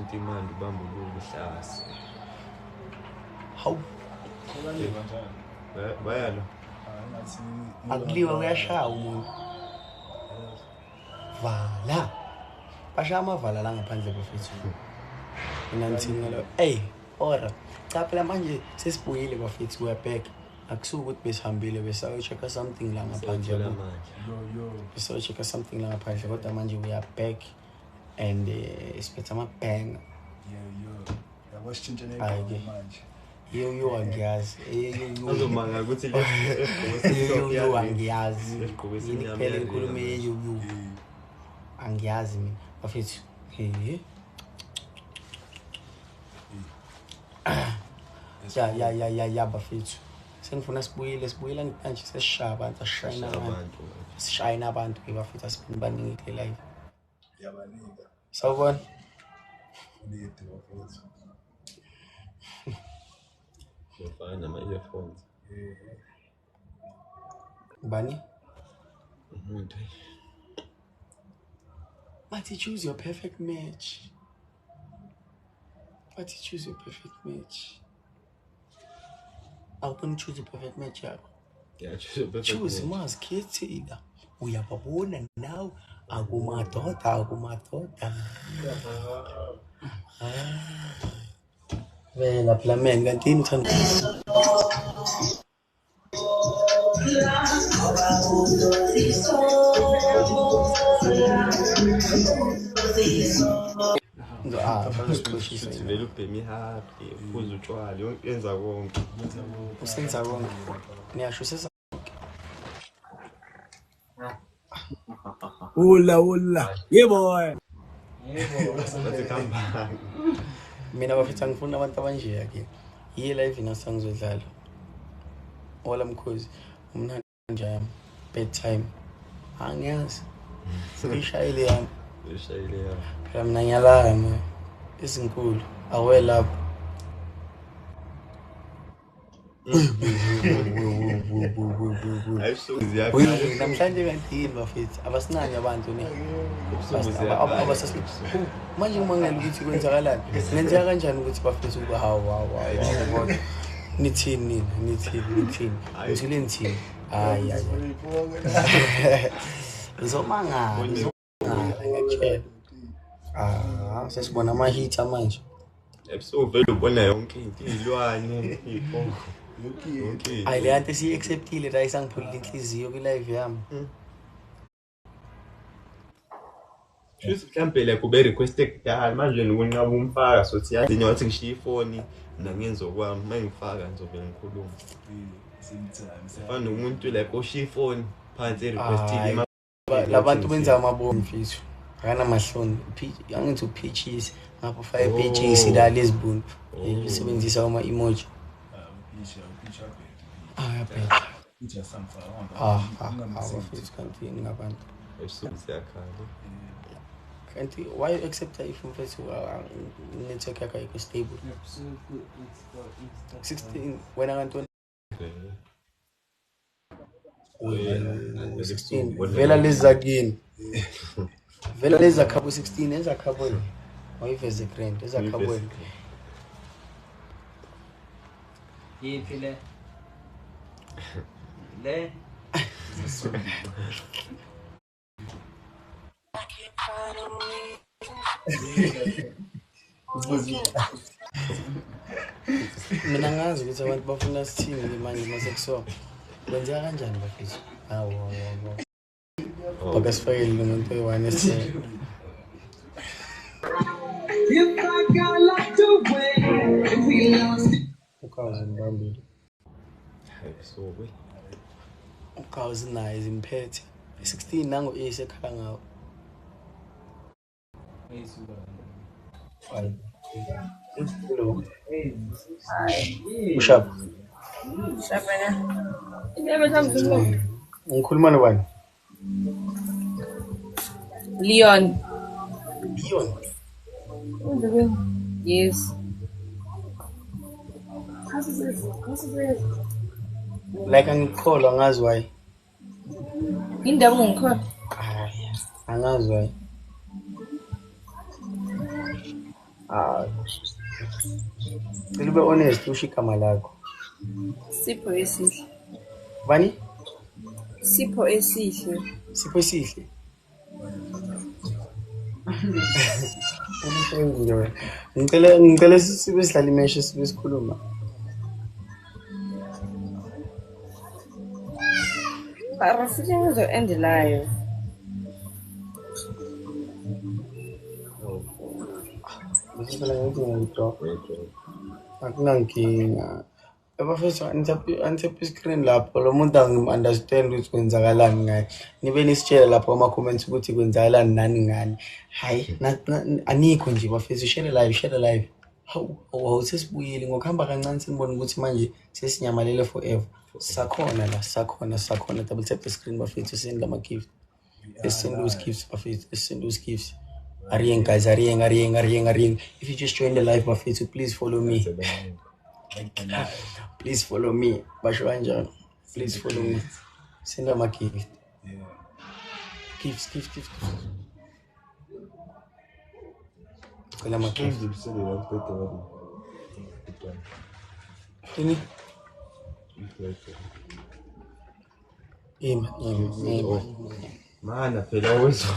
Umuntu imandi ubamba ukuhlasa. Hawu. Bayalo. Akuliwa uyashaya umuntu. Vala. Bashaya amavala la ngaphandle bafethu. Mina ngithini lo. Hey, ora. Cha phela manje sesibuyile bafethu we are back. Akusuka ukuthi besihambile besayochecka something la ngaphandle manje. Besayochecka something la ngaphandle kodwa manje we are back and siphethe ama bang. Yabashintsha negama manje. Yo angiyazi. Azomanga ukuthi yo angiyazi. Yini phela inkulumo yo. Angiyazi mina bafethu. Ya bafethu. Sengifuna sibuyela ngiphansi sesishaya abantu sishayina abantu bafethu asiphinda baningi ke live. Yabaningi. Sawubona. Ulethe bafethu. Ufana nama-earphones. Bani? Umuntu. But choose your perfect match. Choose your perfect match. I want to choose a perfect match. Yeah, choose choose mas khethila. Uyababona now akumadoda. Vela phela mina kantini uthanda. Vele ubhemi happy, uphuza utshwala, yenza konke. Usenza konke. Niyasho sesa. Ula. Yebo. Mina bafethu ngifuna abantu abanje yake. Yi live inasangizodlala. Ola mkhozi umnandi njami bedtime. Angiyazi. Sishayile yami. Phela mina ngiyalala ma. Isinkulu awe lapho. Namhlanje kantini bafethu abasinani abantu ne. Manje ngimangala ukuthi kwenzakalani. Ngenzeka kanjani ukuthi bafethu hawu. Nithini. Ngithule nithini. Hayi. Ngizomanga. Ngiyakutshela. Sesibona ama-hit manje. Ebusuku vele ubona yonke into ilwane iphongo. Okay. Ayi le nto siyi-acceptile la isangipholile inhliziyo kwi-live yami. Shuthi mhlambe like ube requested kudala manje nikunqaba umfaka so siyazi nyathi ngishiya ifoni nangenza okwami mangifaka ngizovela ngikhuluma. Fana nomuntu like oshiya ifoni phansi requested labantu benza amabomu mfethu. Akana mahloni. Angithi pitches ngapha 5 pitches la lezibuni. Yisebenzisa ama emoji. Bafethu kantini ngabantu. Esizakhala. Kanti why accept if mfethu network yakho ayikho stable? 16 wena kanti 16 vela lezakini. Vela leza khabo 16 enza khabo. Wayiveze grand eza khabo. Yiphile. Le. Mina ngazi ukuthi abantu bafuna sithini manje mase kuso. Kwenzeka kanjani bafethu? Hawo. Bakasifakile lo muntu oyi-1 ese. Ukwazi ngibambile. So we. Ukwazi naye zimphethe. 16 nango esekhala ngawo. Ushap. Ngikhuluma nobani? Leon. Yes. Like angikholwa ngazi why. Indaba ngikholwa. Angazi why. Ah, cela ube honest usho igama lakho. Sipho esihle. Bani? Sipho esihle. Sipho esihle. Ngicela sibe sidlala imeshe sibe sikhuluma. Arafike ngizo-end live. Ngizofela ngathi ngiyayidrop. Akunankinga. Abafethu anitaphi screen lapho lo muntu angi-understand ukuthi kwenzakalani ngaye. Nibe nisitshela lapho ama-comments ukuthi kwenzakalani nani ngani. Hayi, anikho nje bafethu, share live. Hawu sesibuyile ngokuhamba kancane sinibona ukuthi manje sesinyamalele forever. Sakhona double tap the screen bafethu send lama-gift. Let's send those gifts bafethu. Let's send those gifts. Ariyeng guys, ariyeng. If you just joined the live bafethu, please follow me. Please follow me. Basho kanjani? Please follow me. Send them a gift. Yeah. Gifts. Call them a gift. Ini. Mana phela wezo.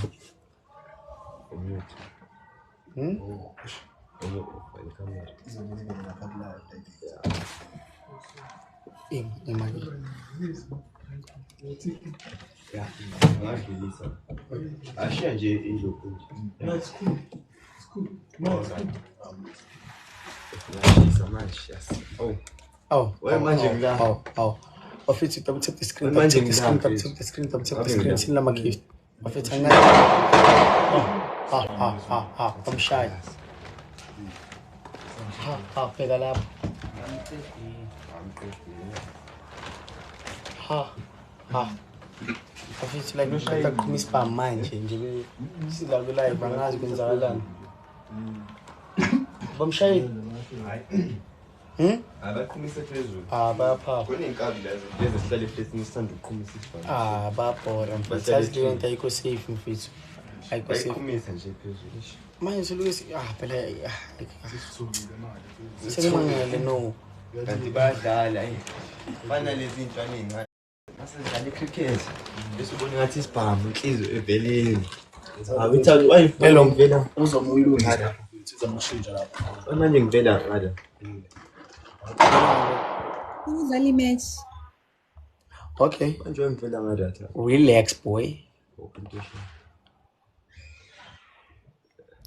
Ashiya nje indlovu nje. It's cool. Oh. Manje ngila. Oh. Bafethu double tap the screen. Manje Double tap the screen. Send them a gift. Bafethu ngani. I'm shy. Pega lapho. Bafethu like ushaya kukhuma isibhamu manje nje sidlala live bangazi kwenzakalani. Bamshayeli. Abakhumisa phezulu. Bayapha. Kunenkabi lezi sihlale phezulu nisithanda ukuqhumisa isibhamu. Bayabhora mfethu. Sazi leyo nto ayikho safe mfethu. Ayikho safe. Bayikhumisa nje phezulu. Manje selokhu phela sekumangele no. Kanti bayadlala fana lezi ntwana ezincane. Asidlala icricket. Bese ubona ngathi isibhamu inhliziyo eveleni. Awuthathi wayivela ngivela Uzomuyilungisa lapho. Uzamushintsha lapho. manje ngivela ngada. Udlala imatch. Okay. Manje ngivela ngada. Relax boy. Open station.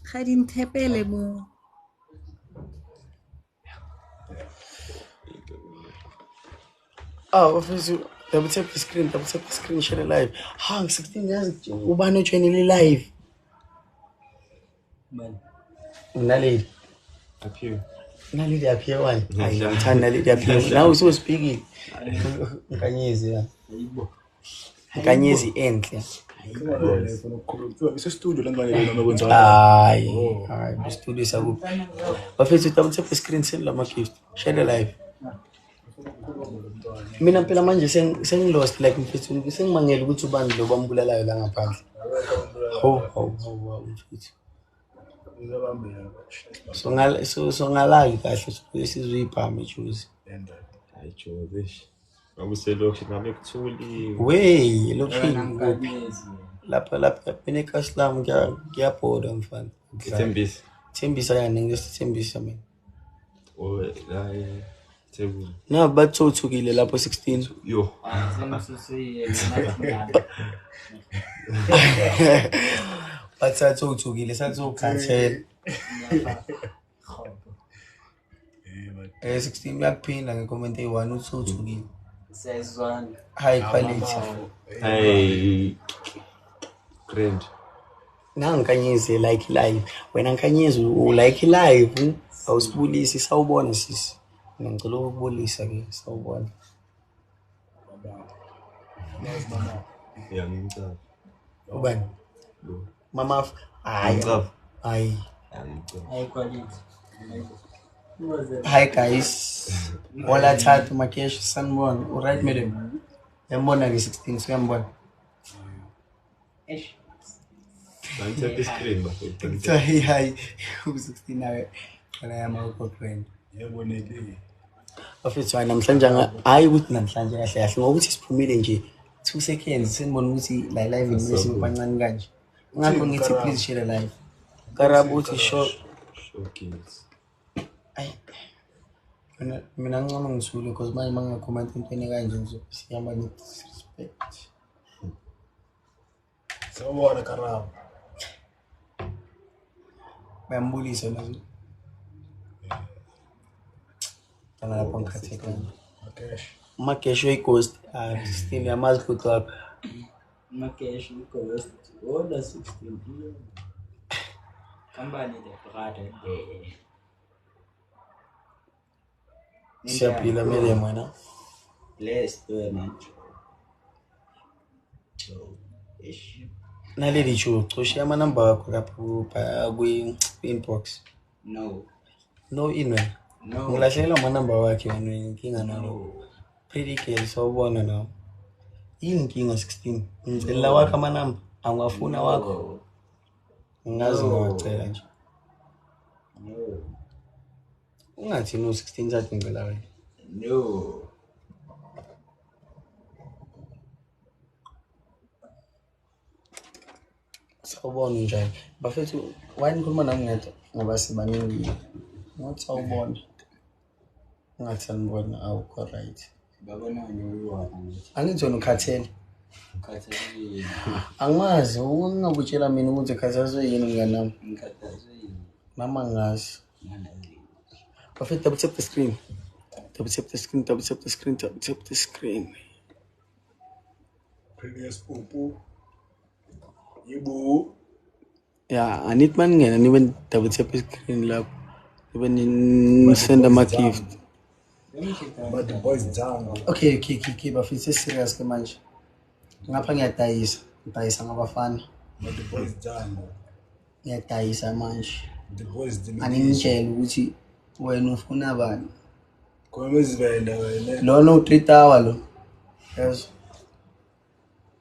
Khadi nithepele mo. Bafethu double tap the screen, share live. 16 years ubani ojoinele live. Naledi. Appear. Naledi appear why? Hayi ngithanda naledi appear. Now so speaking. Nkanyezi ya. Nkanyezi enhle. Studio langane noma kwenza. Hayi, studio sakuphi. Bafethu double tap the screen, send lama gift. Share live. Mina phela manje sengilost like mfethu sengimangela ukuthi ubani lo bambulalayo la ngaphandle. Mfethu. So ngalali kahle sizuyibhama ijuice. Hayi Joseph. Ngabuselokhu ngabe kuthuli. Wey, lokhini kuphi? Lapha benekaslam ngiyabhoda mfana. Thembisa yani ngisithembisa mina. La table. Na bathothukile lapho 16. Yo. Bathothukile sathokathela. 16 yakuphinda ngecomment e1 uthothukile. Sezwana. High quality. Hey. Grand. Nkanyezi like live. Wena Nkanyezi like live awusibulisi sawubona sisi. Ngicela ukubulisa ke sawubona. Yeah, ngicela. Ubani? Mama Hayi. Hayi. High quality. Hi guys. Hola Tatu Makesh sanibona. Alright madam. Yambona ke 16 siyambona. Ngithatha iscreen bafethu. Kuthiwa hayi u-16 nawe qala yama ukokwena. Yeboneke. Bafethu hayi namhlanje hayi ukuthi namhlanje kahle kahle ngokuthi siphumile nje 2 seconds senibona ukuthi la live imesi bancane kanje. Ngakho ngithi please share live. Karabo uthi Showcase. ay mina ngicama ngisule because manje mangicomment intweni kanje ngizosiyama disrespect. Sawubona Karabo. Bayambulisa nazo. Kana lapho ngikhatheka. Okay. Makesh we-ghost still yamazi futhi wakho. Makesh because order 16. Company the brother there. Siyaphila mele mwana. Blessed man. Ish. Naleli chuo coshe amanamba wakho lapho kwi-inbox. No email. No. Ngilahlela amanamba wakhe wena inkinga nalo. Pretty girl sawubona nawo. Yini inkinga 16? Ngicela wakho amanamba angafuna wakho. Ngazi ngicela nje. No. Ungathi no 16 zathi ngicela wena. No. Sawubona njani? Bafethu wayini khuluma nami ngedwa ngoba sibaningi. Ngathi sawubona. Ngathi sanibona awukho right. Babona ngiyiwona. Angizona ukhathele. Ukhathele. Angazi ungabutshela mina ukuthi ukhathazwe yini nganami. Ngikhathazwe. Mama ngazi. Bafethu double tap the screen. Double tap the screen, double tap the screen, double tap the screen. Previous popo. Yibo. Yeah, I need man ngena nibe double tap the screen lapho. Nibe send my gift. But the boys down. Okay, bafethu serious ke manje. Ngapha ngiyadayisa ngabafana. But the boys down. Ngiyadayisa manje. The boys didn't. Aningitshela ukuthi wena ufuna bani. Kwemezivenda wena. Lo no 3 hour lo. Yes.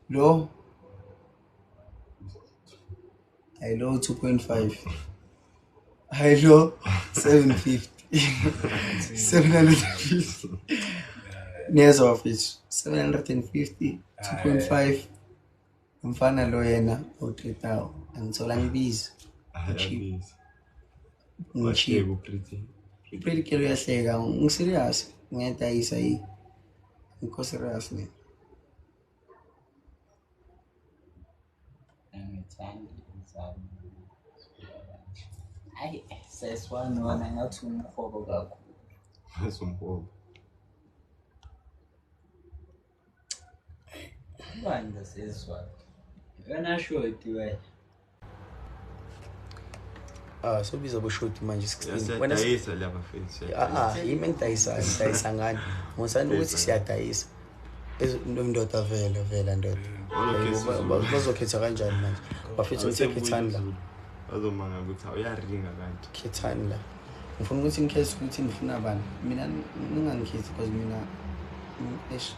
Lo. Hello 2.5. Hello 750. 750. Nears office 750 2.5. Mfana lo yena u3 hour. Angithola ngibiza. Cheap. Cheap. Pretty. Pretty uyahleka ngiserious ngiyadayisa yi ngikho serious ne Hayi seswana wona ngathi umkhobo kakhulu. Asumpobo. Banda seswana. Wena shoti wena. So biza boshoti manje 16 Wena sayisa la bafethu. Yimi ngidayisa ngani ngosanda ukuthi siyadayisa ndoda vela ndoda bazokhetha kanjani manje bafethu ngisekhethani la bazomanga ukuthi awuyaringa kanti khethani la ngifuna ukuthi ngikhethe ukuthi ngifuna bani mina ningangikhethi because mina ish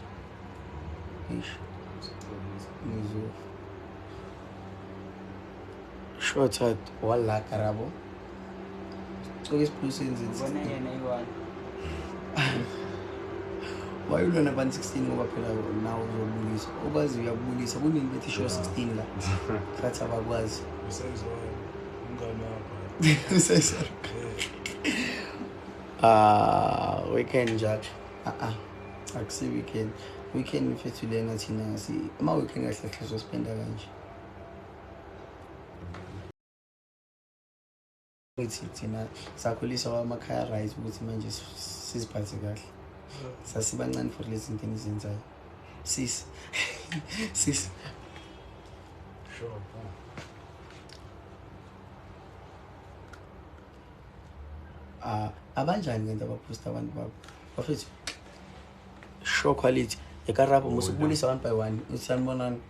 ngizo short hat wala Karabo so isiphusini Bona yena iwani. wayulona ban 16 ngoba phela nawo uzobulisa okwazi uyabulisa kunini bethi show 16 la khathi abakwazi Usayizona. Unganapha. weekend njalo akusi weekend mfethu lena thina ama weekend kahle kahle sospenda kanje ukuthi thina sakhulisa kwamakhaya right ukuthi manje siziphathe kahle sasibancane for lezi zinto enizenzayo sis Sure. abanjani ngento abaposta abantu babo bafethu show quality ekarabo musubulisa 1 by 1 usanibonani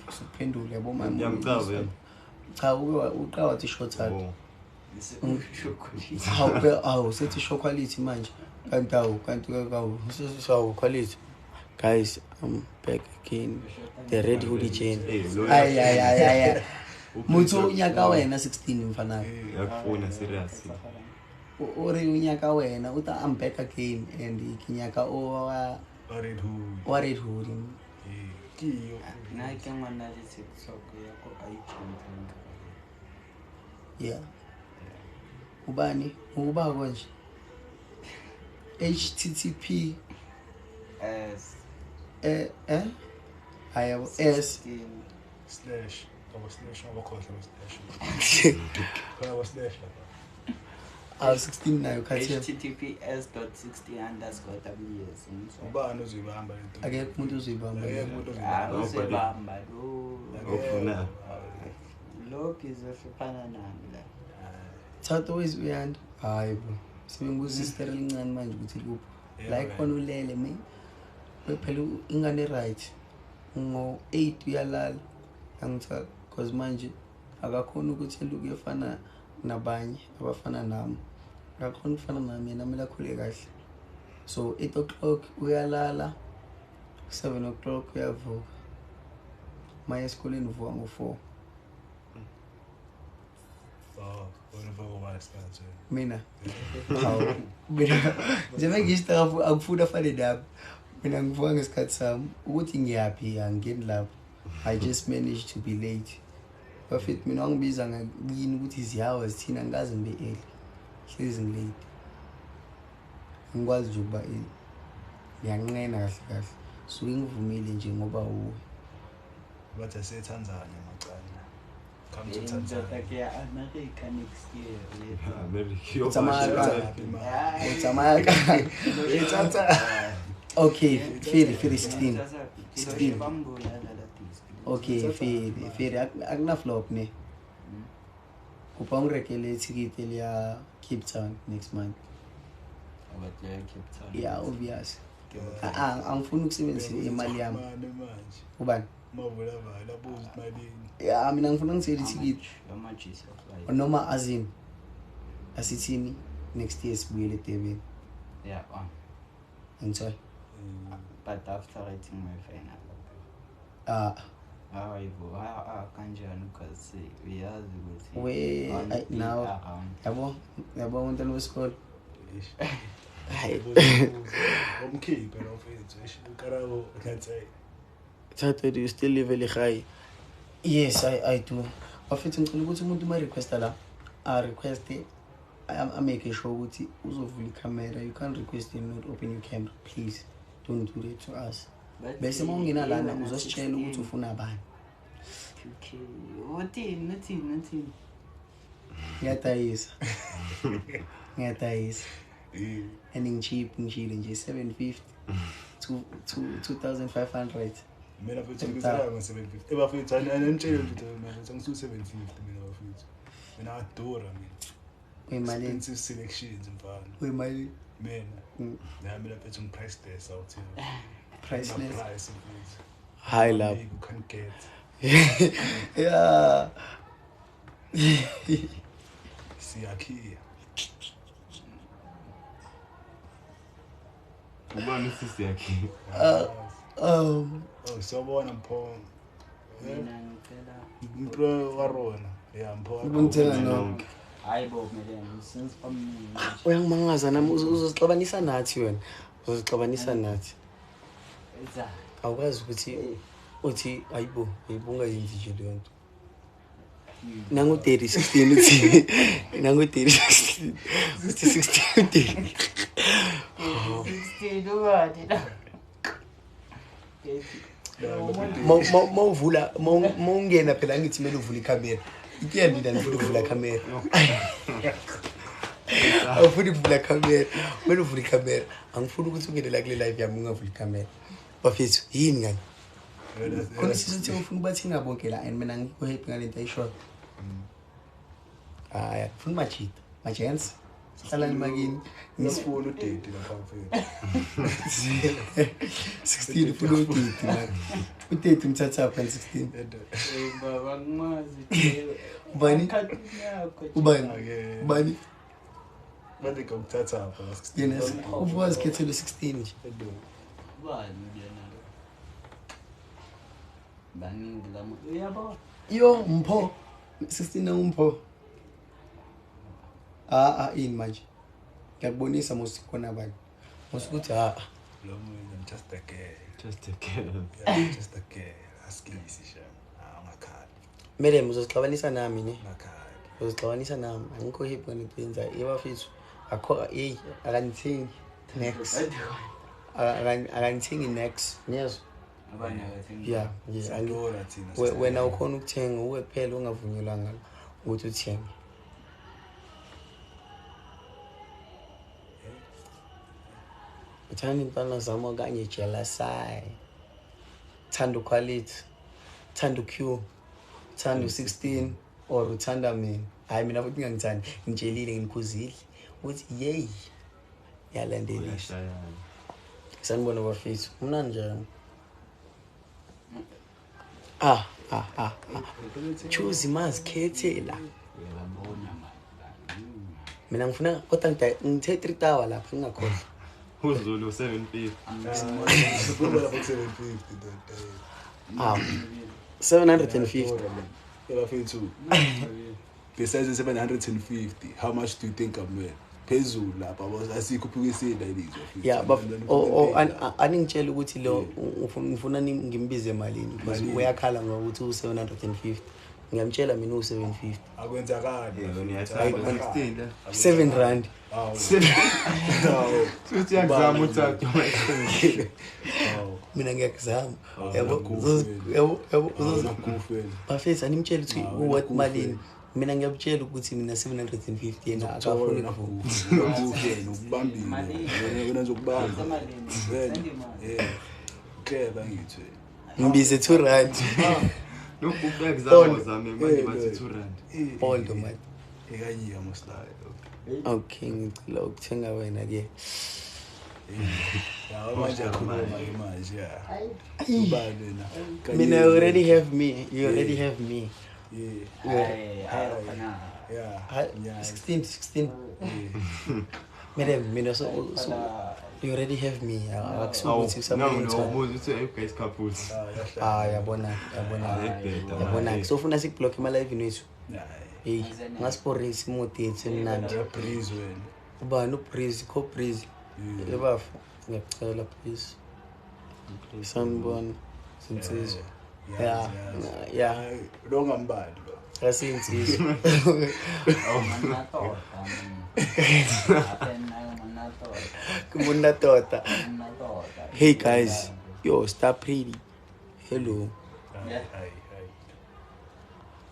usuphendule yabo mama ngiyamchaza yena cha uqhawe wathi short hat hawu sethi show quality manje kanti so quality guys I'm back again the red hoodie chain ay mutho unyaka wena 16 mfana yakufuna serious uri unyaka wena uta I'm back again and kinyaka o wa red hood Kiyo. Na ke ngwana le TikTok ya ko iChannel. yeah ubani uba konje http S hayo s Slash. Abakhohlwa slash. Khona slash lapha. 16 nayo khathi https://ws. Ubani uzibamba lento? akekho umuntu uzibamba Akekho umuntu Ah, uzibamba. uzibamba lo. ofuna Lo bizohluphana nami la. thatha uyanda hayi bo sibenguza sister elincane manje ukuthi kuphi la ikhona ulele me phela ingane right ngo 8 uyalala angithatha because manje akakhona ukuthi eluku yefana nabanye abafana nami akakhona ukufana nami yena mina khule kahle so 8 o'clock uyalala 7 o'clock uyavuka maya esikoleni uvuka ngo 4 Wena baba wasikhathi. mina hawu mina njengoba ngishitafu akufuna fane nami mina ngivuka ngesikhathi sami ukuthi ngiyaphi angeni lapho I just managed to be late bafit mina wangibiza ngakini ukuthi izihawa zithina ngikaze ngibe early hlezi ngilate ngikwazi nje ukuba ngiyanqena kahle kahle suke ngivumile nje ngoba Bathi aseTanzania macala. Come to Into Tanzania. ke ya America next year. America utsamaya okay firi 16 okay firi akuna flop ne kupa ngirekele ticket liya Cape Town next month yeah obvious angifuni ukusebenzisa imali yami Manje. ubani Mavula vala buzi malini. yeah mina ngifuna ngisele ticket How much is your flight? noma azini asithini next year sibuyele eDurban Yeah, ngithola but after writing my final. Kanjani because uyazi ukuthi we now yabo umntwana wesikole hayi Umkhiphe lo mfethu ukarawo ngathi Thato, do you still live in high? Yes, I do. Bafethu ngicela ukuthi umuntu uma requesta la a request I make sure ukuthi uzovula camera. You can't request and not open your camera. Please don't do that to us. Bese mawungena lana uzositshela ukuthi ufuna abani. okay. Uthini? Ngiyadayisa. And ngishile nje 750 to 2500. mina mfethu ngizela ngo750 ebafethu anentshela ukuthi manje ngisu 750 mina bafethu mina adora mina Uyimali expensive selections mfana uyimali mina nami lapha ethi price test out here priceless. price mfethu High love. you can get Yeah. siyakhia ubani sisi yakhe oh siyabona mpho Mina ngicela mpho warona yeah mpho Ubungithela no. hayi bo melene since omningi Uyangimangaza nami uzozixabanisa nathi wena. Uzozixabanisa nathi. Eza Awukwazi ukuthi uthi ayibunga yenzi nje leyo nto. Nangu 16 uthi nangu 16 uthi 16 16 wathi mawuvula mawungena phela ngithi mele uvule ikamera. Ikiyani nani futhi uvula ikamera. Awufuni ukuvula ikamera. Mele uvule ikamera. Angifuni ukuthi ungene la kule live yami ungavula ikamera. Bafethu yini ngani? Khona sisithi ufuna ukubathinga bonke la and mina ngikho happy ngalento ayisho. Haya, funa machita. Majens. Salani makini. ngisifuna udate lapha mfethu 16 funa udate man. Udate umthatha pha 16. baba ngimazi Ubani? Ubani? ake Ubani? manje ngokuthatha lapha Yena uvazi khethelo 16 nje. bani yena baningi lama uyabo Yo mpho. 16 umpho ini manje ngiyakubonisa mosikhona abantu mosikuthi Lo muntu just a girl. Just a girl. Yeah, just a girl. Askisi sha. Angakhali. Mele uzosixabanisa nami ne Angakhali. uzosixabanisa nami angikho hip ngiyenza yebafethu akho akanithingi next akanithingi next yes abanye abathi yeah Sadora thina. wena ukhona ukuthenga uwe kuphela ungavunyelwanga ukuthi uthenge uthanda impala zami okanye jealousy uthanda quality uthanda Q uthanda 16 or uthanda mina hayi mina futhi ngangithandi ngitshelile nginikhuzile ukuthi yey yalandelisa Uyashayana. sanibona bafethu mna njani choose mazikhethela mina ngifuna kodwa ngithe 3 hour lapha ngingakhohlwa uZulu 750. Sikhuluma lapha ku 750 750 Bafethu. Besides 750, how much do you think I'm worth? Phezulu lapha asikho phukisela ilizwe. yeah aningitshela ukuthi lo ngifuna ngimbize emalini because uyakhala ngokuthi u750 ngiyamtshela mina u750 Akwenzakala. Yona iyathanda 16 la. 7 rand Futhi yakuzama uthakho. mina ngiyakuzama Uzokufela. bafethu animtshela ukuthi uwat malini mina ngiyabutshela ukuthi mina 750 yena akafuni ukuvuka Ukufela ukubambile. Wena uzokubamba. semalini Clever ngithi. ngibize 2 rand Lokhu kuyakuzama uzame manje bathi 2 rand. all the money Ekanye amoslayo. okay ngicela ukuthenga wena ke Yeah, manje akhuluma ke manje ya. Ubani na. mina you already have me Yeah. Ha- 16 mina so you already have me akusukuthi usamele Ubuza uthi hey guys couples. yabona so ufuna sikublock ima live wethu hey ngasiporisi motate emnandi Please wena. ubani ubreeze kho breeze ebafu ngiyacela please sanibona sinsizwa yeah Lo ngambali lo. asinsizwa kumuna tota hey guys yo star pretty hello Hi.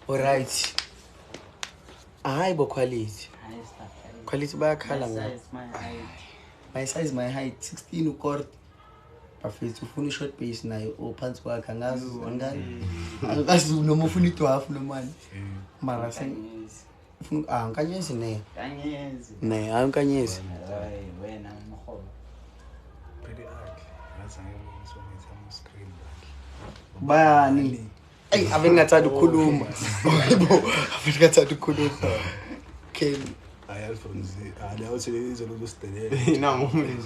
alright hayibo quality bayakhala my size my height 16 ukort bafethu ufuna i-short base nayo ophansi kwakhe angazi noma ufuna i-dwarf nomani mara ufuna nkanyezi ne ankanyezi wena mholo Pretty ugly. Ngathi ngiyabona on screen. bani ey ave ngingathanda ukukhuluma hayibo ave ngingathanda ukukhuluma okay Alfonzi. Awuthi izola usidelela. Ina moment.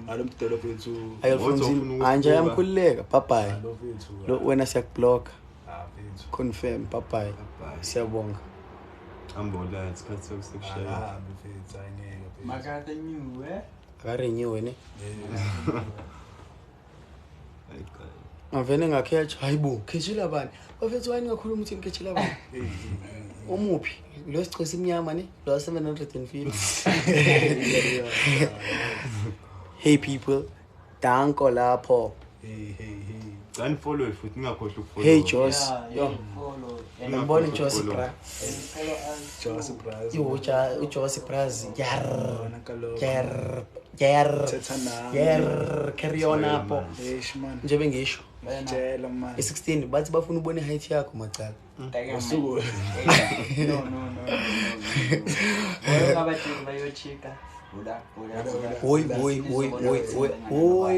Alomdelo fethu. ayofuna anje yamkhululeka bye Lo fethu. lo wena siyakublock Fethu. confirm bye siyabonga Ambola isikhathi sokushaya. Ahambe fethu ayingeke fethu. makade nyuwe akarenyiwe ne Hayi. avene ngakhetha hayibo khethila bani bafethu wani ngakhuluma ukuthi ngikhethila bani umuphi lo sichose imnyama ne lo 750 hey people danko lapho Hey. Can follow futhi ngakhohle ukufollow. hey Jos yo follow ngibona Jos bra follow us Just surprise. Jos braz yar Nakalo. carry on apho Man. njengoba ngisho Tshela man. e16 bathi bafuna ubone height yakho macala Usuku. no ngabathi bayochika buda Hoy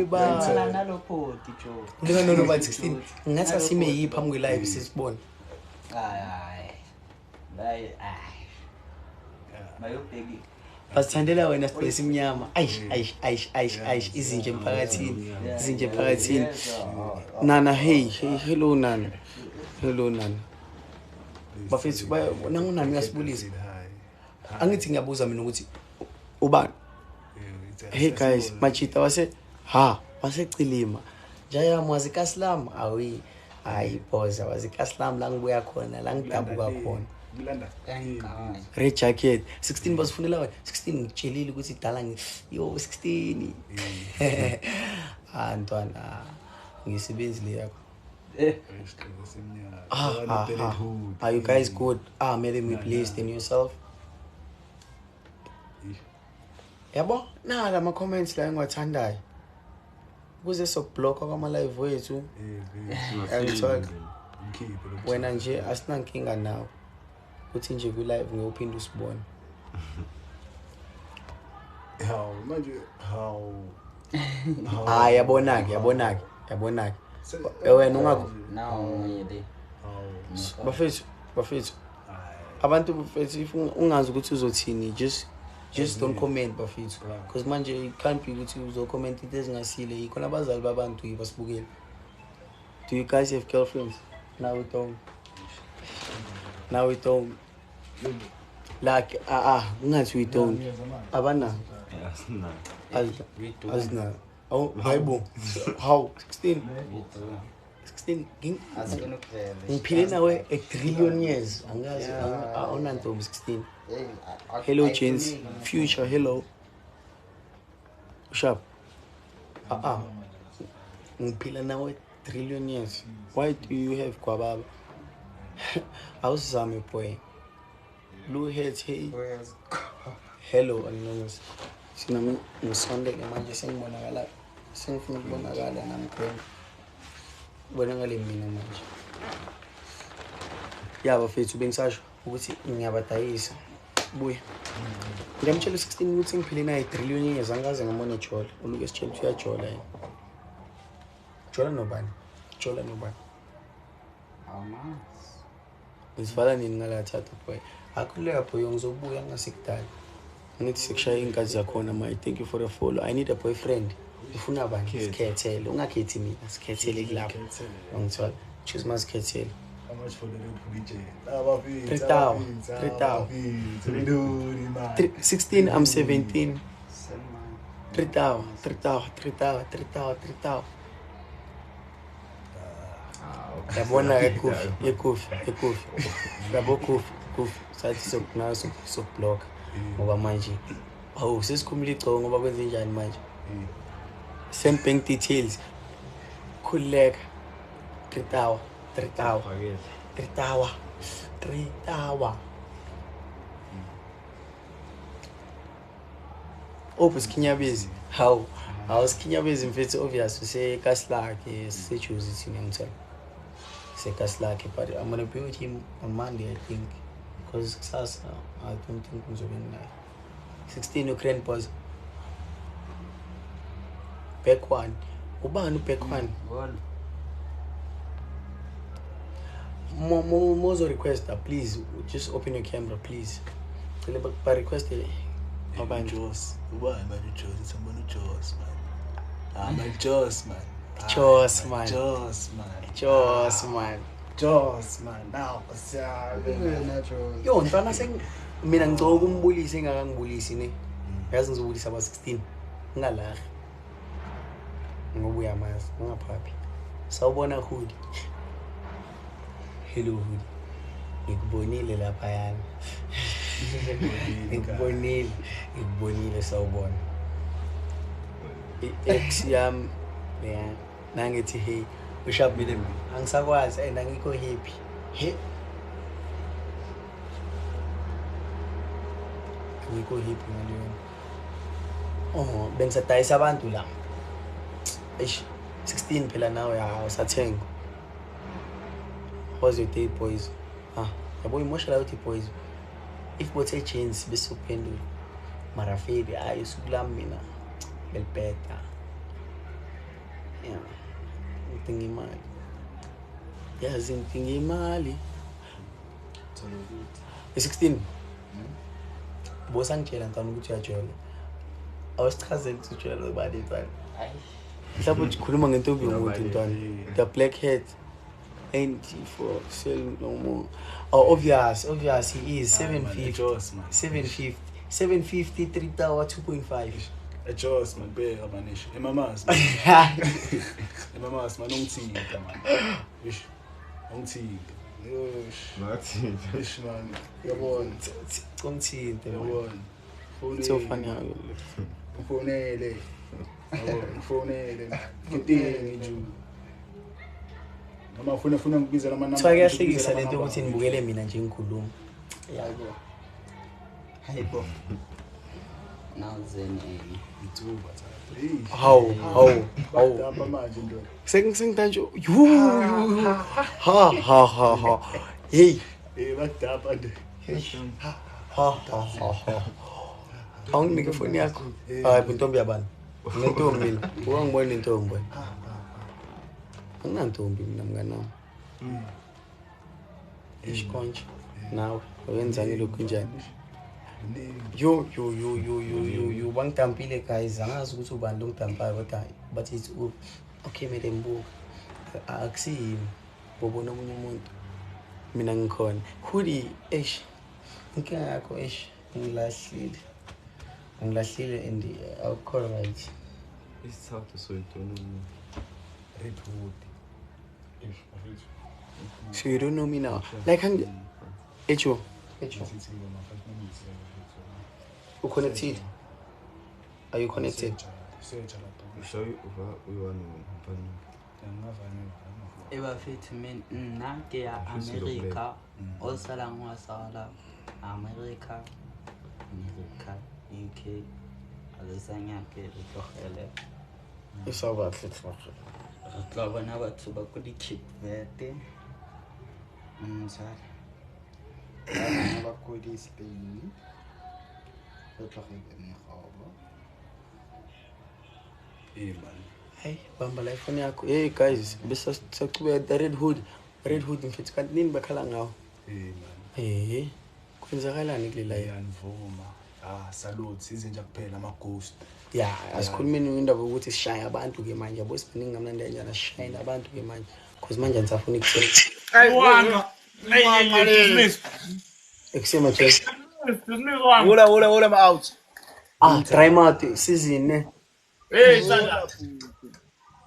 ba nalo photi jo no ba 16 ngathi asime yipha mu live sisibona ay bayobheki basithandela wena space imnyama aish izinje emphakathini nana hey hello nana bafethu nangunani uyasibulisa angithi ngiyabuza mina ukuthi ubani hey guys machita wasecilima njayami wazikasilam awi hayi boza wazikasilam la ngibuya khona la ngidabuka khona red jacket 16 basifunela 16 ngitshelile ukuthi idala yo 16 ntwana ngisebenzile yakho are you guys good mele me pleased in yourself yabo nala ama comments la engiwathandayo kuze sokublock kwama live wethu angithola wena nje asinankinga nawe uthi nje ku live ngiyophinda usibone yabonake wena ungakho bafethu abantu bafethu if ungazi ukuthi uzothini just don't comment bafethu because manje it can't be ukuthi uzocomment into ezingasile yikho nabazali babantu basibukele. Do you guys have girlfriends? Now we don't like ungathi we don't abana asina oh hayibo how 16 ngiphile nawe a trillion years angazi awunantombi 16. Hello James future hello sharp ngiphila nawe trillion years. Why do you have kwababa? Awusizame boy blue heads hey hello anonymous sinami ngisonde manje sengibonakala sengifuna ukubonakala nami grand bonakala mina manje yabo fethu bengisasho ukuthi ngiyabadayisa buya ngiyamtshela 16 ukuthi ngiphile naye trillion years angaze ngamona ejola uluke esitshela ukuthi uyajola yena jola nobani isivala nini ngalathatha boy akhuleka boy ngizobuya ngasekudala ngithi sekushaya inkazi zakhona my thank you for the follow. I need a boyfriend. Ufuna abantu sikhethele ungakhethi mina sikhethele kulapho ngithola choose masikhethele. How much for the DJ? 16 I'm 17 3,000 yabona ekufi yabo kufi sathi sokunaso sokublock ngoba manje sesikhumula igco ngoba kwenze njani manje send bank details khuleka 3,000 Skinyabezi how Skinyabezi mfethu obvious usekhasilakhe sechoose thina ngithola sekhasilakhe but I'm gonna be with him on Monday I think because kusasa I don't think ngizobe naye 16 Ukraine boys back one ubani back one Mozo request please just open your camera please by request Ubani Joss someone Joss man Joss man now yo ntwana mina ngicela ukumbulisa engakangibulisi ne yazi ngizobulisa aba 16 ngalahle ngobuya amazi ungaphaphi sawubona hood hello hood ngikubonile lapha yana ngikubonile sawubona ex yam yeah nangithi hey ushap mina angisakwazi and angikho happy ngikho happy ngaleyo bengisadayisa abantu la 16 phela nawe awusathenga was your day boys yabo emotional out boys if bothe chance bese uphendula mara fedi ayisukulami mina belbeta yeah ngidinga imali yazi ngidinga imali 16 bosa ngitshela ntana ukuthi uyajola awusichazeli ukuthi ujola bani ntwana mhlawumbe ukhuluma ngentombi yomuntu ntwana the black head 94, sell no more. Oh, obvious, he is 750, Adjust, man. 750, 750, 3 tower, 2.5. Adjust, man. Bear, man. Emamas, man. Emamas, man. Ungithinta, man. Ish. Ungithinta. Nathi. Ish, man. Yabona. Umthinte, Yabona. so funny. Ufonele. Yabona. Ufonele. Ngidingi nje. Noma ufuna ngibiza lama number. So kuyahlekisa lento yokuthi nibukele mina nje ngikhuluma. Yabo. Hayibo. Nawuzeni Ithuba hey. Hawu. Lapha manje ndo. Sengitanje ha. Hey. Bakudapha nje. Ha. Awunginike ifoni yakho. Hayi intombi yabani. Nentombi mina. Ungangibona intombi wena. Anginantombi mina mnganami. Ishkonje. Nawe wenzani lokhu njani? Yo bangitampile guys, angazi ukuthi ubani longidampayo kodwa but it's okay mele mbuka akusiyimi bobona omunye umuntu mina ngikhona hoodie inkinga yakho ngilahlile and awukho right Isithathu soyitonomi. Redwood. so you don't know me now like echo you connected? Are you connected? Usho uyona umpani. ebafethu mina ke ya America osala ngwasala America UK alesanya ke utlogele Isa bahle re tla bona batho ba ko di Cape Verde msala bana ba ko di Spain re tlogele megabo Man. hey bamba la iphone yakho hey guys bese sakube the red hood mfethu kanti nini bakhala ngawo Man. hey kwenzakalani kule live Yanivuma. Salute izinja kuphela ama ghost. yeah asikhulumeni indaba ukuthi sishaya abantu ke manje yabo sibaningi ngamnandi kanjani sishaya abantu ke manje because manje nisafuna ukuthela ekusema nje Ula ma out. try mate season ne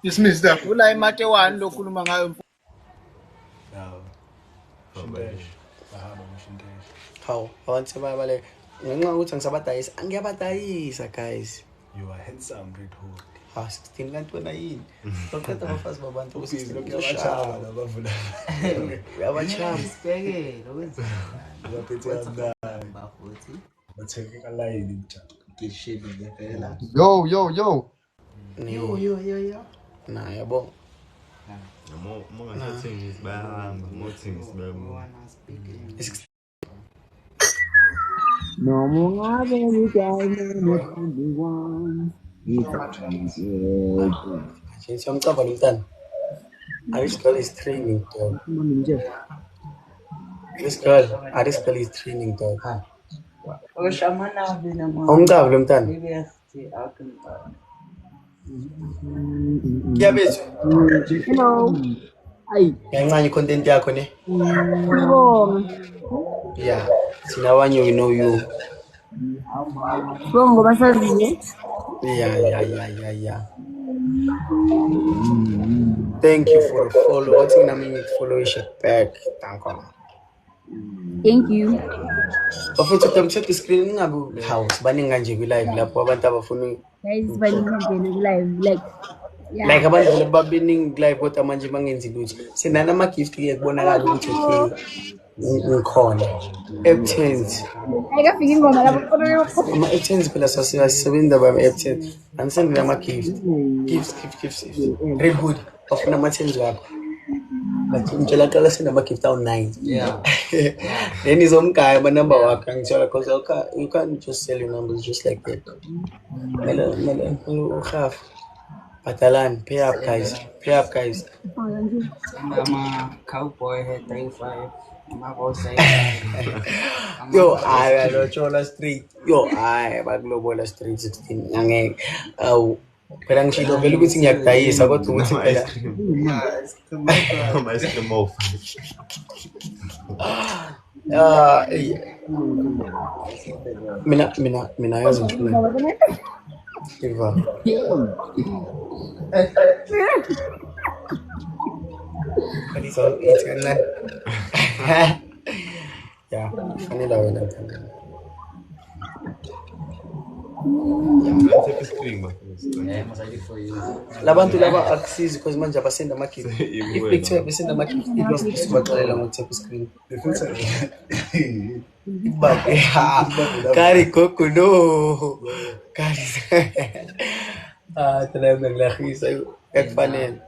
Dismiss that. Ula imate wani lokhuluma ngayo. Shindesh. Bahamba ngishindesh. how abantu bayabale ngenxa ukuthi ngisabadayisa angiyabadayisa guys You are handsome, Redwood. 16 kanti wena yini uqeda abafazi babantu Ubhizi lokhu uyabachama yabachana bavula. uyabachama sibekele lokwenza Baphethe kamnandi. bafuthi Bathekeka line mtha. ngishilile phela Yo. yo na yabo Uma ngathengisi bayahamba, mothengisi bayabuya. wanna speak English. No more baby one. siyamcaba lo mntana this girl is training dog this girl is training dog Oshamana bina awumcaba lo mntana kuyabezwa Hello. Ay, yancane content yakho ne yeah sinabanye we know you bongo basaziye. yeah thank you for the follow what's in a follow you back Thank you. bafethu tamthethe screen ngabe house baningi kanje kwi live lapho abantu abafuna Guys, baningi live like like abantu vele babeningi live kodwa manje bangenzi lutho sinana ama gift ke kubonakala ukuthi okay ngikhona F10s ayikafiki ingoma lapho ama F10s phela sasisebenza ba F10 anisende ama gifts red hood bafuna ama 10s wakho but ngitshela qala senda ama gift awu 9 yeah then izomgaya ama number wakho ngitshela because you can't just sell your numbers just like that mele uhaf Batalan, pay up guys. ama cowboy head 35 ama boss Yo, I Lochola Street. Yo, I Baglobola Street 16. Angeke. phela ngishilo vele ukuthi ngiyakudayisa kodwa ukuthi phela Ama ice cream off. mina yazi ngifuna Eva. So it's gonna yeah, fanele wena mthanda. Take a screen, Labantu laba akusizi because manje abasenda ama-gift. If bekuthiwa besenda ama-gift sibaxelela ngo-tap screen. But Kari Coco no. Kari. Tala naglahisa ekufanele.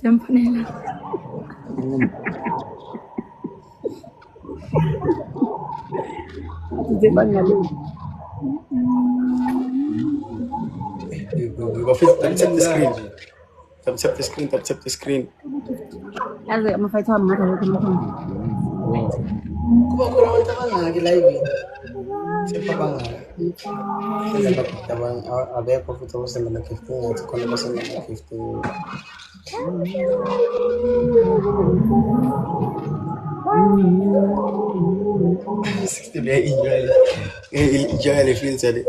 Semfanele. Zibangale. Tap the screen. Yazi amafayitha wami ngathi lokho lokho. Kuba khona abantu abangaki live. Sepha bangaki. Abang abekho futhi abasenda ama-15 ngathi khona abasenda ama-15. Enjoy the feels at it.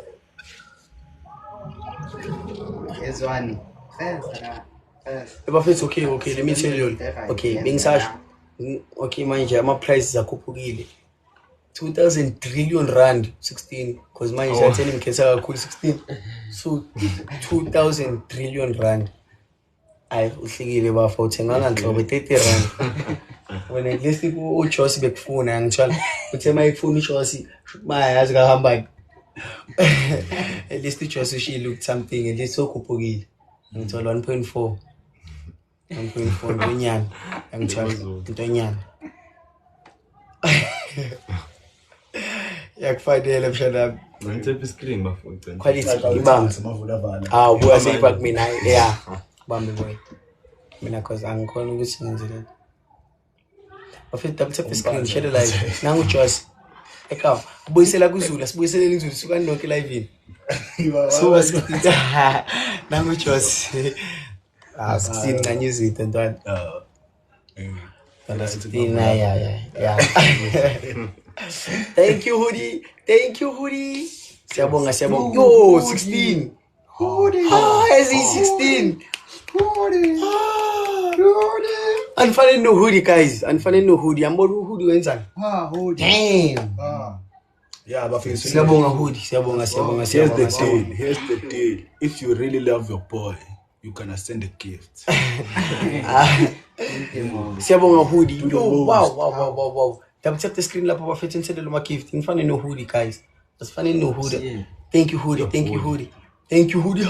Here's one. Bafethu okay, let me tell you. Okay, bengisasho. Okay manje ama-prices akhuphukile. 2,000 trillion rand 16 because manje satheni ngikhetha kakhulu 16. So 2,000 trillion rand. Ayi uhlekile bafa uthenga nganhlobo 30 rand. When at least uJosi bekufuna ngithola uthe mayifuna uJosi mayazi kahamba. At least uJosi she looked something at least sokhuphukile. Ngithola 1.4 ntonyana ngithola ntonyana yakufanele mshana Take a screen, bafowethu. quality ibanga buya seyiba kumina yeah bambe boy mina cause angikhona ukuthi ngenze lento bafethu double tap the screen share live nangu uJosi eka ubuyisela kuZulu asibuyisele kuZulu suka nonke live ini so nangu uJosi 16 kanye izinto ntwana Tanda 16 yeah Thank you hoodie siyabonga yo 16 hoodie is 16 hoodie Unfunny no hoodie guys hoodie ambona hoodie wenzani hoodie damn Yeah, bafethu. siyabonga hoodie siyabonga Here's the deal. If you really love your boy, you can send a gift. siyabonga hoodie yo wow double tap the screen lapho bafethu nisendele ama gift ngifane no hoodie guys asifane no hoodie thank you hoodie Thank you, Hoodie.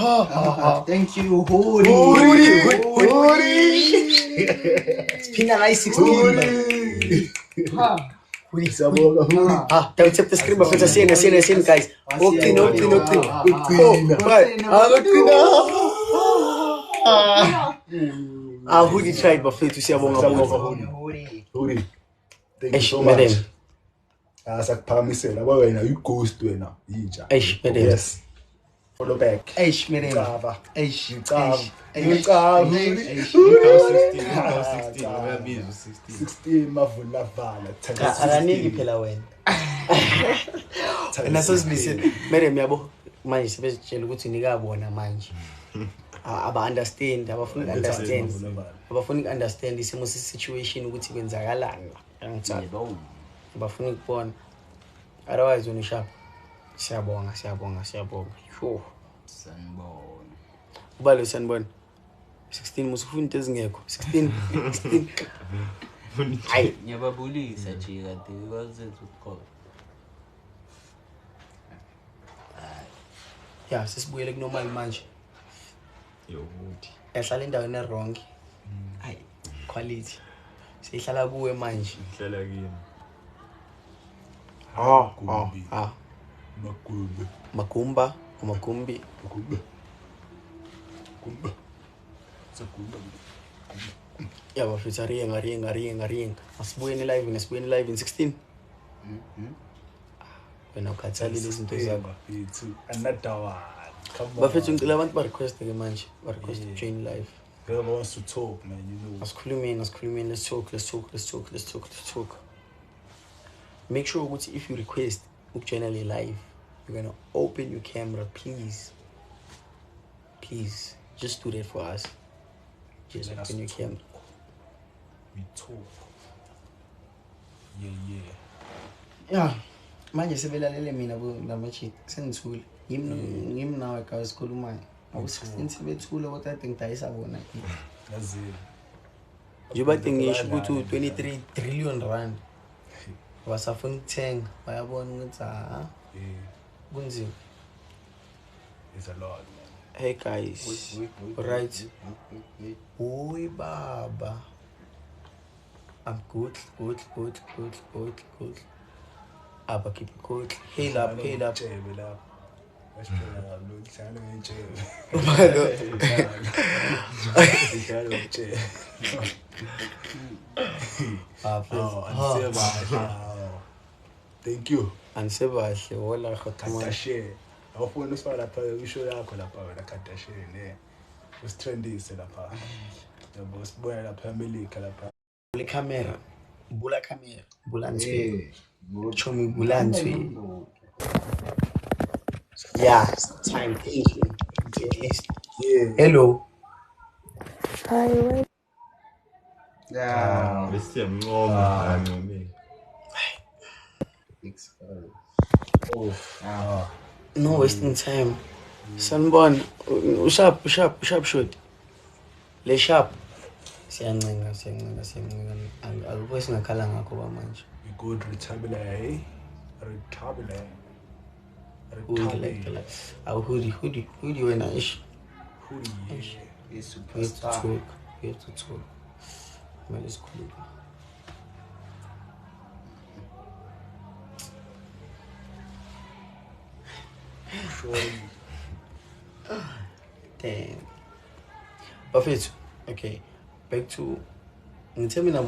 Spina nice 16 double tap the screen bafethu asiyena guys okay hoodie tried bafethu siyabonga Hoodie. Thank you Eish, so madam. much. Sakuphakamisela wena you ghost wena yinja. Eish, madam. Yes. Follow back. Eish madam Ngicaba. eish Ngicaba. eish 16, uyabizwa 16. 16 mavula vala. akaningi phela wena nasozibisile madam yabo manje sebezitshela ukuthi nikabona manje aba-understand abafuni understand isimo situation ukuthi kwenzakalani angithanda abafuni ukubona otherwise wena ushap siyabonga sure Sanibona. ubalo sanibona 16 musufuna into ezingekho 16 hayi Ngiyababulisa nje kade kwazenza ukukhona. ya sesibuyele kunormal manje Yo, hoodie. yahlala endaweni errong hayi quality sihlala kuwe manje Hlala kimi. Magumbi. magumba amagumbi Sagumba. ya bafethu ariyenga asibuyeni live in 16 wena ukhathalile izinto zakho It's another one. Come on. bafethu ngicela abantu barequeste-ke manje barequeste join live. Whoever wants to talk, man, you know. Asikhulumeni, let's talk. Make sure ukuthi if you request ukujoina le live, you're gonna open your camera, please. Just do that for us. Just Let us open your talk. camera. We talk. Yeah. Yeah, manje sebelalele mina lamachit sengithule ngimi nawe ka sikhulumayo awu-16 sebethule kodwa kade ngidayisa bona That's it. nje bade ngisho ukuthi u-23 trillion rand basafuna ukuthenga bayabona ukuthi Yeah, kunzima. it's a lot, man. Hey guys, right? Oi baba, I'm good. Abba keep it good. Hail up. Thank you. Ansebahle wala khatuma. Kardashian. Awufuna usifaka lapha isho yakho lapha wena Kardashian ne. Ustrendise lapha. Yabo sibona lapha eMelika lapha. Bula camera. Bulantswe. Chomi bulantswe. Yeah, time thinking. Yeah. Hello. Yeah. Bese mncoma ngome. No wasting time. Sanibona, usharp short. Le sharp. Siyancenga. Akukho singakhala ngakho manje. We good retabile. Like. Awu hoodie wena ish. Hoodie. We have to talk. Man, it's cool. Damn. Buffett. Okay. Back to. Tell me now.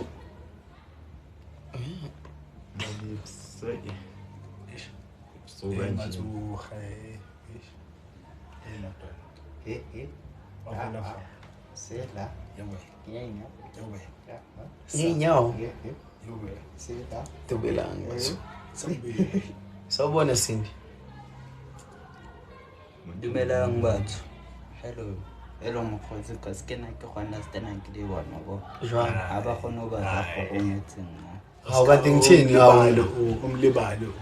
So when Nyawo. Tubelanga. Sawubona Cindy. Dumelang batho. Hello mokgotsi ka se ke na ke go understand ke di bona go. Jwang. Ha ba kgone ho ba ra go ngetseng na. How ba tingthini hawo? Umlibalo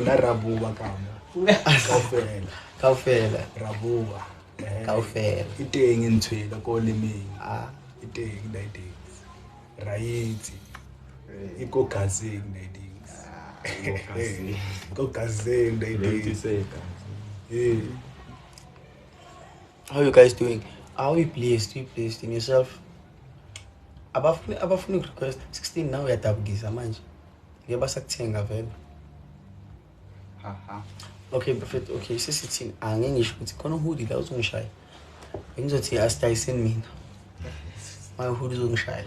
la rabuwa kama. Kaufela. Rabuwa. Kaufela. Iteng intshwela ko lemeng. Iteng daidings. Raiti. Iko gazing daidings. Go gazing daidings. Yeah. How you guys doing? How you placed? You placed in yourself? Abafuna request 16 now uyadabukisa manje. Ngiyabasakuthenga vele. Okay, perfect. Okay, sesithini angeke ngisho ukuthi khona hoodie la uzongishaya. Bengizothi asitayiseni mina. My hoodie uzongishaya.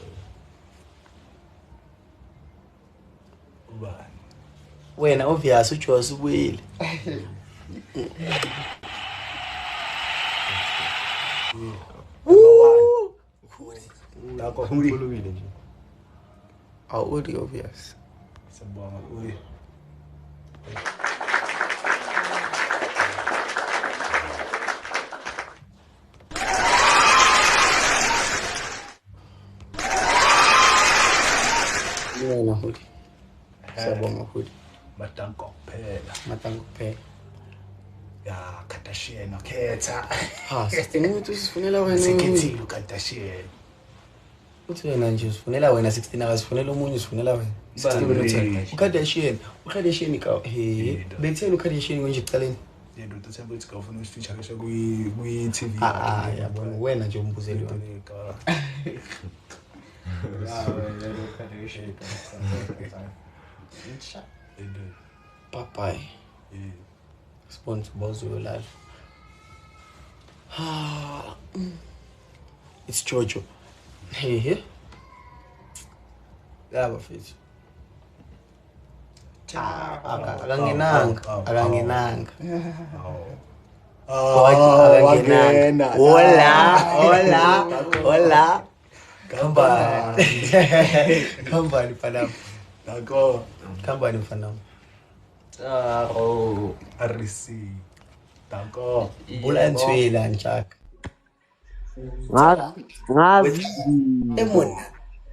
Ubani? Wena obvious uJoss ubuyile. Woo! Tako Khululile nje. Hoodie obvious. Sabonga uyi. Wena hoodie. Sabonga hoodie. Matango kuphela. Matango kuphela. Ya Kardashian okhetha. Ha, sithenga usifunela wena. Sekhethile uKardashian. Uthi wena nje usifunela wena 16 akasifunela omunye usifunela wena. 16 minutes. uKardashian ka betheni uKardashian konje ecaleni. Yena uthemba ukuthi kawufuna usifeature kesho TV. Yabona wena nje umbuzeli wami. Bye bye. Responsible life. It's Jojo. Hey. Yeah, bafethu. Akanginanga. Oh. wangena. Hola. Kambani mfanam. Dako. Kambani mfanam. RC. Dako. Bula ntwela njaka. Ngazi Emona.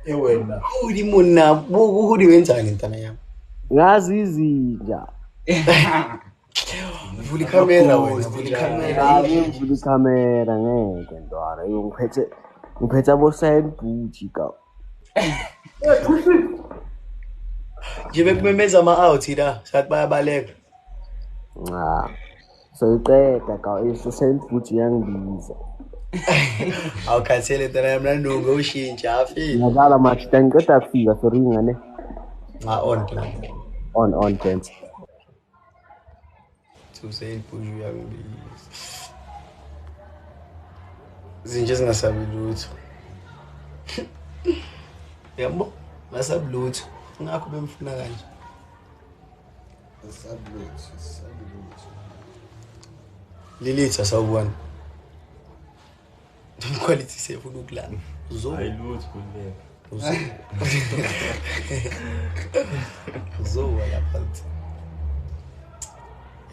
Ewena. Udi mona buhudi wenzani ntana yami. ngazi izinja. Vuli kamera wena, vuli kamera. Ngivula ikhamera ngeke ntwana. Ngiphethe abo-sign booty ka. Nje kumemeza ama-out la, sathi bayabaleka. Soyiqeda ka i-sign booty yangibiza. Awukhathele ntana yami nanungo ushintsha afile. Ngiyadlala match ngiqeda kufika sorry ngane. On. On dance. Usain Puju yangibiza. Zinje zingasabi lutho. Yabo, ngasabi lutho. Ngakho bemfuna kanje. Lilitha sawubona. Quality sefuna ukulala. Ayilutho kuleka. Uzowa lapha.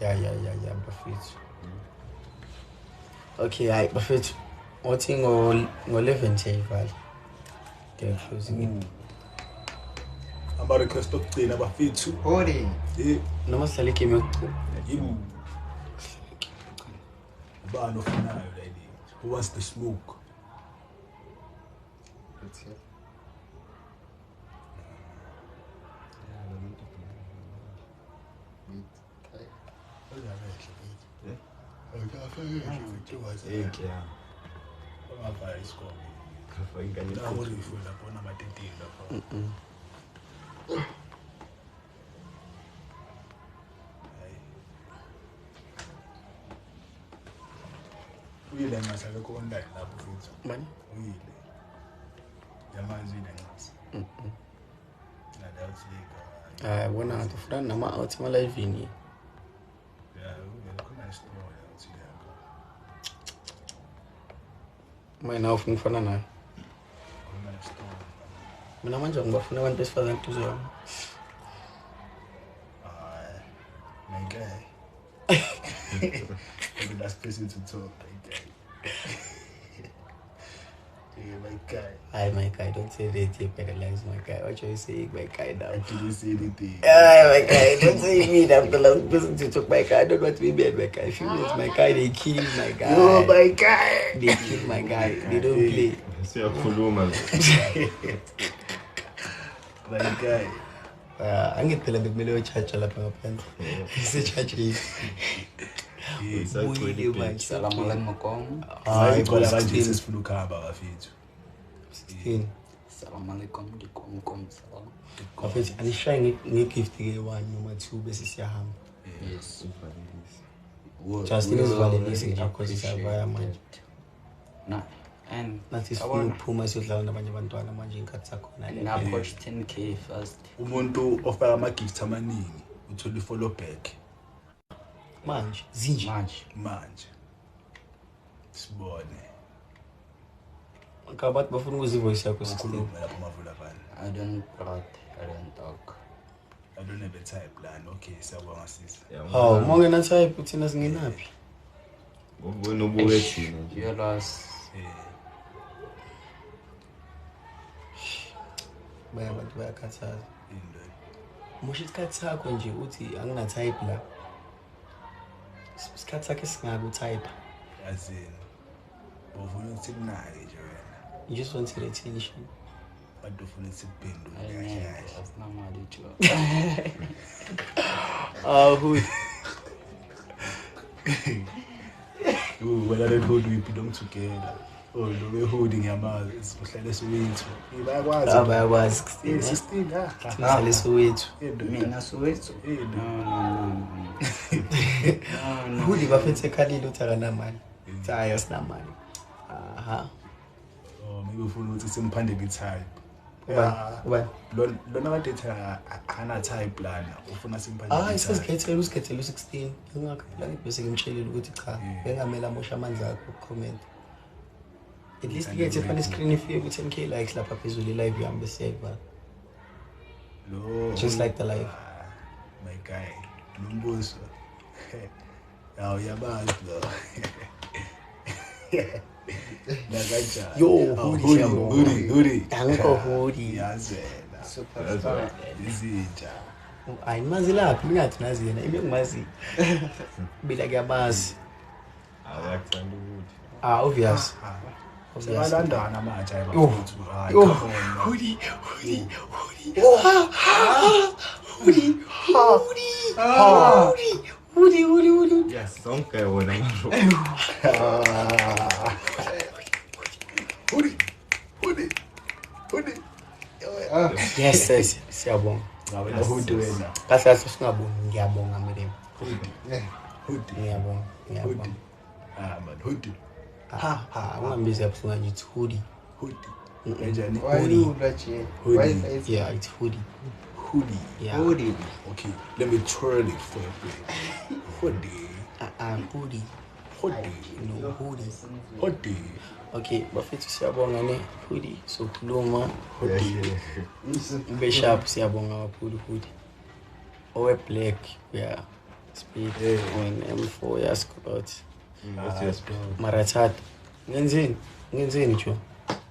Ya bafethu. Okay, hayi bafethu. Othi ngo11 siyayivala. Ngiyaclose. Ama request okugcina bafethu. Ori. Noma sihlale game yokugcina. Yibu. Ubani ofunayo lady? Who wants the smoke? Uyile ngasake ko online lapho futhi. Mani? Uyile. Yamanzi uyile ngasi. Nada utsika. Hayi bona ngathi ufuna nama-out ma-live ini. Ya, ukhona story utsika. Mina ufuna ukufana naye. Ukhona story. Mina manje ngibafuna abantu besifazane kuze yami. My guy. You're the last person to talk, my guy. Yeah, my guy. Hi, my guy, don't say that you paralyze my guy. What you saying, my guy now? I didn't say anything. Hi, my guy, don't say me. I'm the last person to talk, my guy. I don't want to be bad, my guy. Females, my guy, they kill my guy. Oh, my guy. They kill my guy. They don't play. Siyakhuluma. My guy. Angiphela bekumele uchacha lapha ngaphandle. Isichachi. Buyile manje. Salamu alaikum. Hayi khona manje sesifuna ukuhamba bafethu. 16. Salamu alaikum. Ndikom salam. Bafethu anishaye ngegift ke 1 noma 2 bese siyahamba. Yes. Justin isivalelise ngakho sisavaya manje. Na. And Nathi sifuna ukuphuma siyodlala nabanye abantwana manje inkathi sakhona le. na push 10k first. Umuntu ofaka ama gifts amaningi uthola follow back Manje zinje. manje. Sibone. Akabathi bafuna ukuzivoice yakho 16. Ukhuluma lapho mavula bani. I don't talk. I don't have a type plan. Okay, siyabonga sisi. Hawu mongena type uthina singenaphi? Ubona ubuke thina nje. You lost. Abantu bayakhathaza. Into. Musho isikhathi sakho nje uthi angina type la. Isikhathi sakhe singaku type. Yazini. Ufuna ukuthi kunaye nje wena. You just want attention. Bantu ufuna ukuthi kuphendule I kahle know. kahle. That's not my Who? Whether they hold we belong together. Oh, no, we're holding your mouth. It's uhlale Soweto. Bayakwazi. Abayakwazi. 16 Sihlale Soweto. Mina Soweto. No. Hudi bafethe khalile uthi akanamali. Hayi asinamali. Aha. Oh, maybe ufuna ukuthi simphande nge-type. lona kade ethi anatype lana ufuna simphandle Isazikhethela usikhethela u-16 engakho la bese ngimtshelile ukuthi cha bengamele amosha amandla akho ukucomment at least ke fana screen ifike ku 10k likes lapha phezulu live yami bese ba just like the live my guy nombuso yaw yabazi lo yo hoodie danko hoodie yazela Superstar. izinja ayimazi laphi mingathi nazi yena ibe ngimazi bila kuyamazi Ayakuthanda ukuthi. obvious sebalandana manje Yo. hoodie hoodie Yes, sonke wona manje. hoodie yes siyabonga ngabe la hoodie wena kahle kahle singabongi ngiyabonga mire hoodie ngiyabonga man hoodie ungambizi yabuhlunga nje it's hoodie enjani yeah it's hoodie yeah hoodie okay let me turn it for you hoodie hoodie no hoodie okay bafethu siyabonga ne hoodie sokhuluma hoodie ube sharp siyabonga kakhulu hoodie owe black yeah speed on M4 yaskot marathat ngenzeni jo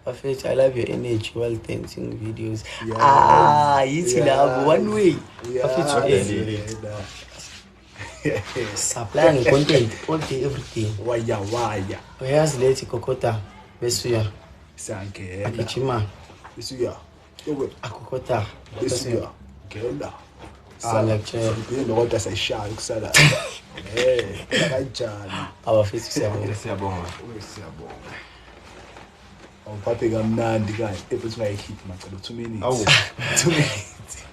bafethu I love your energy while dancing videos yithi labo one way bafethu supplying content all day every day waya uyazi lethi kokota besuya sangena agijima bisuya yokwe akokota bisuya ngena lecture ngene kodwa sayishaya kusala kanjani abafethu siyabonga Siyabonga. awuphathe kamnandi kanje efuthi ungayihit macela 2 minutes Awu. 2 minutes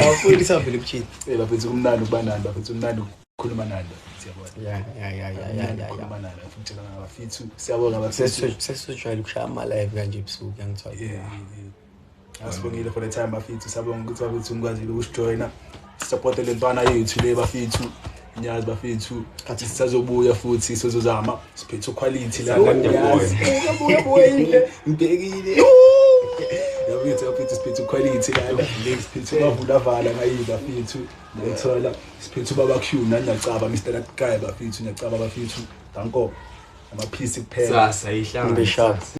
awufuni savele kuchit bafethu kumnandi ukubanandi bafethu kumnandi ukukhuluma nani siyabona ya ukukhuluma nani futhi ngabafethu siyabonga bafethu sesijwayele ukushaya ama live kanje ebusuku yangithola asibongile for the time bafethu sabonga ukuthi bafethu ngikwazile ukujoina support le ntwana yethu le bafethu nyazi bafethu kathi sisazobuya futhi sizozama siphethe quality la ngibekile yabethu siphethe quality la siphethe bavula vala ngayi bafethu ngithola siphethe baba Q nani nacaba Mr. Guy bafethu nacaba bafethu danko amaphisi kuphela Sasa ihlanga. sharp